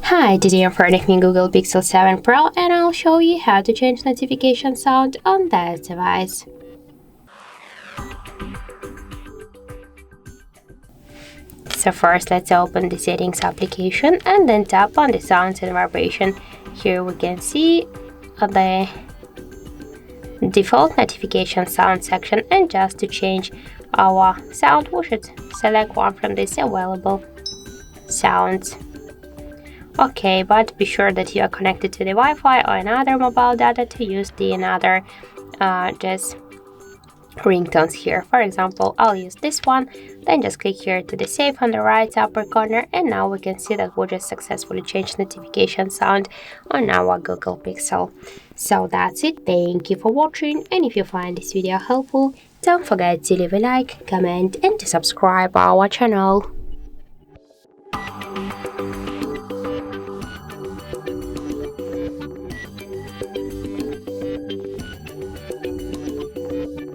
Hi, today I'm running Google Pixel 7 Pro and I'll show you how to change notification sound on that device. So first let's open the settings application and then tap on the sounds and vibration. Here we can see the default notification sound section, and just to change our sound we should select one from these available sounds. Okay, but be sure that you are connected to the Wi-Fi or another mobile data to use the another just ringtones here. For example, I'll use this one, then just click here to the save on the right upper corner, and now we can see that we just successfully changed notification sound on our Google Pixel. So that's it, thank you for watching, and if you find this video helpful, don't forget to leave a like, comment and to subscribe our channel.